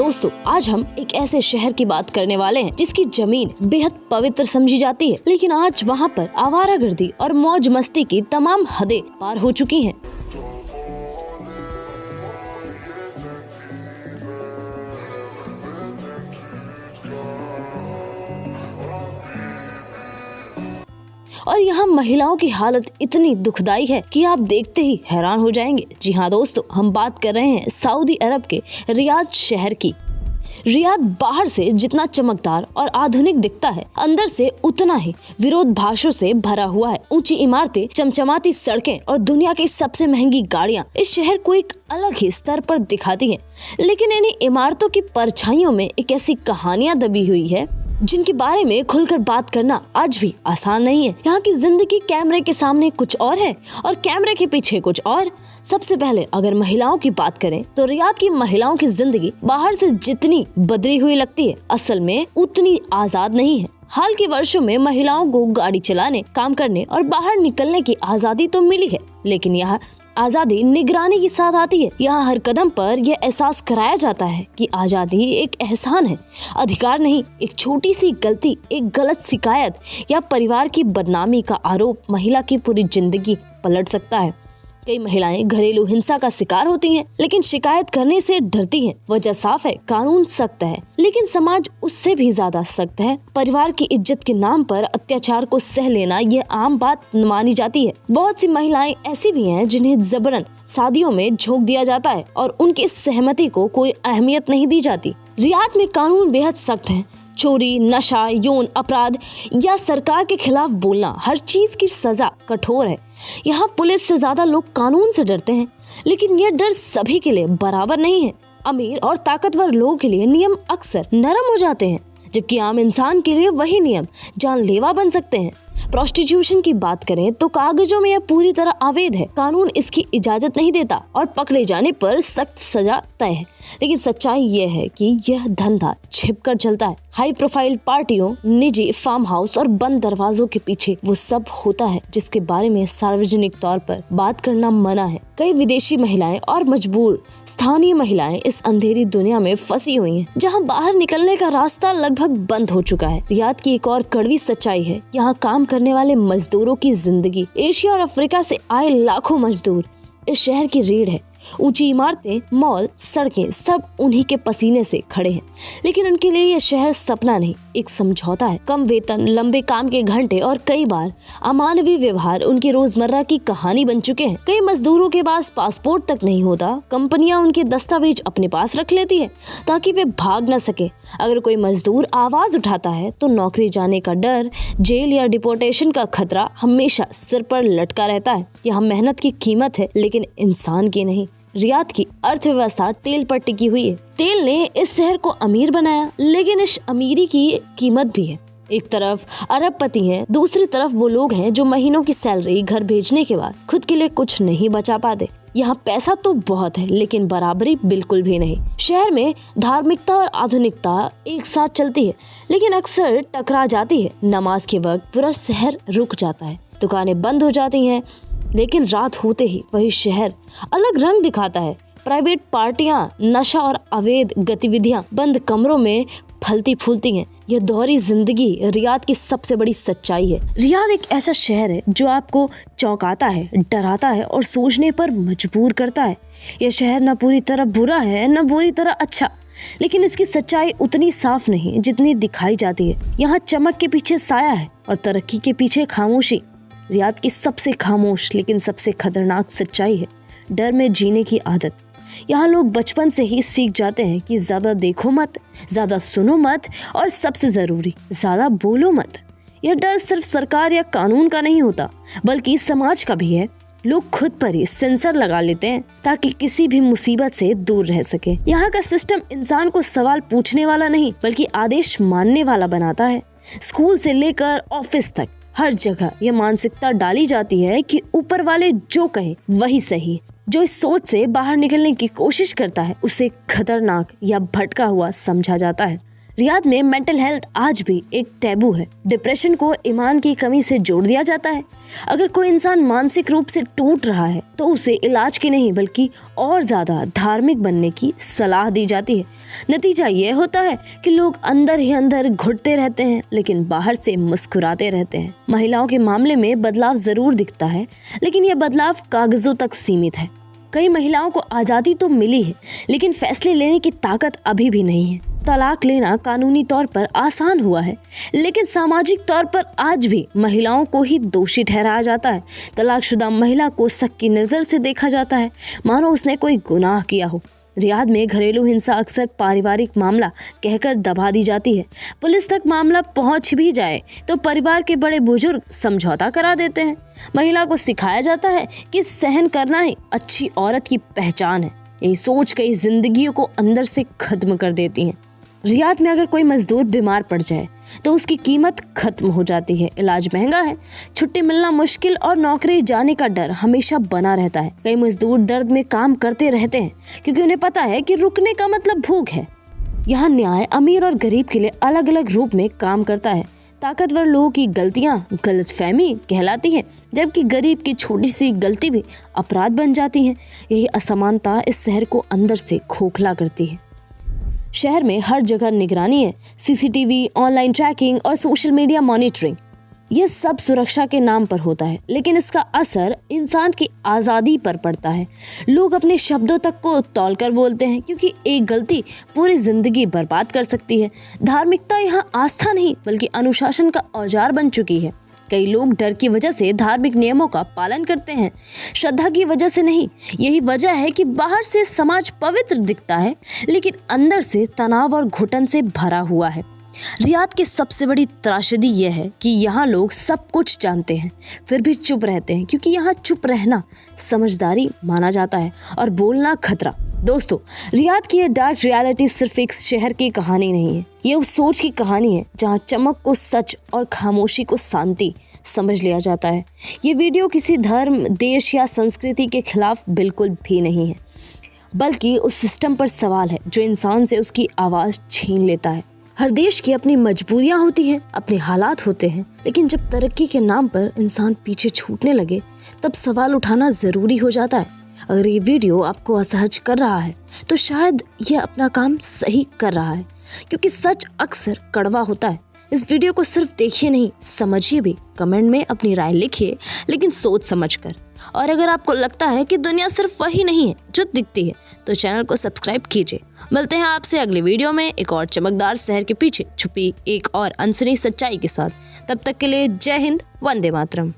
दोस्तों, आज हम एक ऐसे शहर की बात करने वाले हैं जिसकी जमीन बेहद पवित्र समझी जाती है, लेकिन आज वहाँ पर आवारागर्दी और मौज मस्ती की तमाम हदें पार हो चुकी हैं। और यहाँ महिलाओं की हालत इतनी दुखदाई है कि आप देखते ही हैरान हो जाएंगे। जी हाँ दोस्तों, हम बात कर रहे हैं सऊदी अरब के रियाद शहर की। रियाद बाहर से जितना चमकदार और आधुनिक दिखता है, अंदर से उतना ही विरोधाभासों से भरा हुआ है। ऊंची इमारतें, चमचमाती सड़कें और दुनिया की सबसे महंगी गाड़ियां इस शहर को एक अलग ही स्तर पर दिखाती हैं। लेकिन इन्हीं इमारतों की परछाइयों में एक ऐसी कहानियां दबी हुई है जिनके बारे में खुलकर बात करना आज भी आसान नहीं है। यहाँ की जिंदगी कैमरे के सामने कुछ और है और कैमरे के पीछे कुछ और। सबसे पहले अगर महिलाओं की बात करें तो रियाद की महिलाओं की जिंदगी बाहर से जितनी बदली हुई लगती है, असल में उतनी आजाद नहीं है। हाल के वर्षों में महिलाओं को गाड़ी चलाने, काम करने और बाहर निकलने की आजादी तो मिली है, लेकिन यह आजादी निगरानी के साथ आती है। यहाँ हर कदम पर यह एहसास कराया जाता है कि आजादी एक एहसान है, अधिकार नहीं। एक छोटी सी गलती, एक गलत शिकायत या परिवार की बदनामी का आरोप महिला की पूरी जिंदगी पलट सकता है। कई महिलाएं घरेलू हिंसा का शिकार होती हैं, लेकिन शिकायत करने से डरती हैं। वजह साफ है, कानून सख्त है, लेकिन समाज उससे भी ज्यादा सख्त है। परिवार की इज्जत के नाम पर अत्याचार को सह लेना ये आम बात मानी जाती है। बहुत सी महिलाएं ऐसी भी हैं जिन्हें जबरन शादियों में झोंक दिया जाता है और उनकी सहमति को कोई अहमियत नहीं दी जाती। रियाद में कानून बेहद सख्त है। चोरी, नशा, यौन अपराध या सरकार के खिलाफ बोलना, हर चीज की सजा कठोर है। यहाँ पुलिस से ज्यादा लोग कानून से डरते हैं, लेकिन यह डर सभी के लिए बराबर नहीं है। अमीर और ताकतवर लोगों के लिए नियम अक्सर नरम हो जाते हैं, जबकि आम इंसान के लिए वही नियम जानलेवा बन सकते हैं। प्रोस्टिट्यूशन की बात करें तो कागजों में यह पूरी तरह अवैध है, कानून इसकी इजाजत नहीं देता और पकड़े जाने पर सख्त सजा तय है। लेकिन सच्चाई यह है कि यह धंधा छिपकर चलता है। हाई प्रोफाइल पार्टियों, निजी फार्म हाउस और बंद दरवाजों के पीछे वो सब होता है जिसके बारे में सार्वजनिक तौर पर बात करना मना है। कई विदेशी महिलाएं और मजबूर स्थानीय महिलाएं इस अंधेरी दुनिया में फंसी हुई हैं, जहां बाहर निकलने का रास्ता लगभग बंद हो चुका है। रियाद की एक और कड़वी सच्चाई है, यहाँ काम करने वाले मजदूरों की जिंदगी। एशिया और अफ्रीका से आए लाखों मजदूर इस शहर की रीढ़ है। ऊंची इमारतें, मॉल, सड़कें सब उन्हीं के पसीने से खड़े हैं, लेकिन उनके लिए यह शहर सपना नहीं, एक समझौता है। कम वेतन, लंबे काम के घंटे और कई बार अमानवीय व्यवहार उनकी रोजमर्रा की कहानी बन चुके हैं। कई मजदूरों के पास पासपोर्ट तक नहीं होता। कंपनियां उनके दस्तावेज अपने पास रख लेती है ताकि वे भाग न सके। अगर कोई मजदूर आवाज उठाता है तो नौकरी जाने का डर, जेल या डिपोर्टेशन का खतरा हमेशा सिर पर लटका रहता है। यहाँ मेहनत की कीमत है, लेकिन इंसान की नहीं। रियाद की अर्थव्यवस्था तेल पर टिकी हुई है। तेल ने इस शहर को अमीर बनाया, लेकिन इस अमीरी की कीमत भी है। एक तरफ अरबपति हैं, दूसरी तरफ वो लोग हैं जो महीनों की सैलरी घर भेजने के बाद खुद के लिए कुछ नहीं बचा पाते। यहाँ पैसा तो बहुत है, लेकिन बराबरी बिल्कुल भी नहीं। शहर में धार्मिकता और आधुनिकता एक साथ चलती है, लेकिन अक्सर टकरा जाती है। नमाज के वक्त पूरा शहर रुक जाता है, दुकानें बंद हो जाती हैं, लेकिन रात होते ही वही शहर अलग रंग दिखाता है। प्राइवेट पार्टियां, नशा और अवैध गतिविधियां बंद कमरों में फलती फूलती हैं। यह दोहरी जिंदगी रियाद की सबसे बड़ी सच्चाई है। रियाद एक ऐसा शहर है जो आपको चौंकाता है, डराता है और सोचने पर मजबूर करता है। यह शहर न पूरी तरह बुरा है, न पूरी तरह अच्छा, लेकिन इसकी सच्चाई उतनी साफ नहीं जितनी दिखाई जाती है। यहाँ चमक के पीछे साया है और तरक्की के पीछे खामोशी। रियाद की सबसे खामोश लेकिन सबसे खतरनाक सच्चाई है डर में जीने की आदत। यहाँ लोग बचपन से ही सीख जाते हैं कि ज्यादा देखो मत, ज्यादा सुनो मत और सबसे जरूरी ज्यादा बोलो मत। यह डर सिर्फ सरकार या कानून का नहीं होता, बल्कि समाज का भी है। लोग खुद पर ही सेंसर लगा लेते हैं ताकि किसी भी मुसीबत से दूर रह सके। यहाँ का सिस्टम इंसान को सवाल पूछने वाला नहीं, बल्कि आदेश मानने वाला बनाता है। स्कूल से लेकर ऑफिस तक हर जगह यह मानसिकता डाली जाती है कि ऊपर वाले जो कहे वही सही। जो इस सोच से बाहर निकलने की कोशिश करता है उसे खतरनाक या भटका हुआ समझा जाता है। रियाद में मेंटल हेल्थ आज भी एक टैबू है। डिप्रेशन को ईमान की कमी से जोड़ दिया जाता है। अगर कोई इंसान मानसिक रूप से टूट रहा है तो उसे इलाज की नहीं बल्कि और ज्यादा धार्मिक बनने की सलाह दी जाती है। नतीजा ये होता है कि लोग अंदर ही अंदर घुटते रहते हैं लेकिन बाहर से मुस्कुराते रहते हैं। महिलाओं के मामले में बदलाव जरूर दिखता है, लेकिन यह बदलाव कागजों तक सीमित है। कई महिलाओं को आज़ादी तो मिली है, लेकिन फैसले लेने की ताकत अभी भी नहीं है। तलाक लेना कानूनी तौर पर आसान हुआ है, लेकिन सामाजिक तौर पर आज भी महिलाओं को ही दोषी ठहराया जाता है। तलाकशुदा महिला को शक की नज़र से देखा जाता है, मानो उसने कोई गुनाह किया हो। रियाद में घरेलू हिंसा अक्सर पारिवारिक मामला कहकर दबा दी जाती है। पुलिस तक मामला पहुंच भी जाए तो परिवार के बड़े बुजुर्ग समझौता करा देते हैं। महिला को सिखाया जाता है कि सहन करना ही अच्छी औरत की पहचान है। यही सोच कई जिंदगियों को अंदर से खत्म कर देती है। रियाद में अगर कोई मजदूर बीमार पड़ जाए तो उसकी कीमत खत्म हो जाती है। इलाज महंगा है, छुट्टी मिलना मुश्किल और नौकरी जाने का डर हमेशा बना रहता है। कई मजदूर दर्द में काम करते रहते हैं क्योंकि उन्हें पता है कि रुकने का मतलब भूख है। यहाँ न्याय अमीर और गरीब के लिए अलग अलग रूप में काम करता है। ताकतवर लोगों की गलतियाँ गलतफहमी कहलाती है, जबकि गरीब की छोटी सी गलती भी अपराध बन जाती है। यही असमानता इस शहर को अंदर से खोखला करती है। शहर में हर जगह निगरानी है, सीसीटीवी, ऑनलाइन ट्रैकिंग और सोशल मीडिया मॉनिटरिंग। ये सब सुरक्षा के नाम पर होता है, लेकिन इसका असर इंसान की आज़ादी पर पड़ता है। लोग अपने शब्दों तक को तौलकर बोलते हैं क्योंकि एक गलती पूरी जिंदगी बर्बाद कर सकती है। धार्मिकता यहाँ आस्था नहीं बल्कि अनुशासन का औजार बन चुकी है। कई लोग डर की वजह से धार्मिक नियमों का पालन करते हैं, श्रद्धा की वजह से नहीं। यही वजह है कि बाहर से समाज पवित्र दिखता है, लेकिन अंदर से तनाव और घुटन से भरा हुआ है। रियाद की सबसे बड़ी त्रासदी यह है कि यहाँ लोग सब कुछ जानते हैं फिर भी चुप रहते हैं, क्योंकि यहाँ चुप रहना समझदारी माना जाता है और बोलना खतरा। दोस्तों, रियाद की ये डार्क रियलिटी सिर्फ एक शहर की कहानी नहीं है, ये उस सोच की कहानी है जहाँ चमक को सच और खामोशी को शांति समझ लिया जाता है। ये वीडियो किसी धर्म, देश या संस्कृति के खिलाफ बिल्कुल भी नहीं है, बल्कि उस सिस्टम पर सवाल है जो इंसान से उसकी आवाज़ छीन लेता है। हर देश की अपनी मजबूरियां होती हैं, अपने हालात होते हैं, लेकिन जब तरक्की के नाम पर इंसान पीछे छूटने लगे तब सवाल उठाना ज़रूरी हो जाता है। अगर ये वीडियो आपको असहज कर रहा है तो शायद ये अपना काम सही कर रहा है, क्योंकि सच अक्सर कड़वा होता है। इस वीडियो को सिर्फ देखिए नहीं, समझिए भी। कमेंट में अपनी राय लिखिए, लेकिन सोच समझकर। और अगर आपको लगता है कि दुनिया सिर्फ वही नहीं है जो दिखती है, तो चैनल को सब्सक्राइब कीजिए। मिलते हैं आपसे अगले वीडियो में एक और चमकदार शहर के पीछे छुपी एक और अनसुनी सच्चाई के साथ। तब तक के लिए जय हिंद, वंदे मातरम।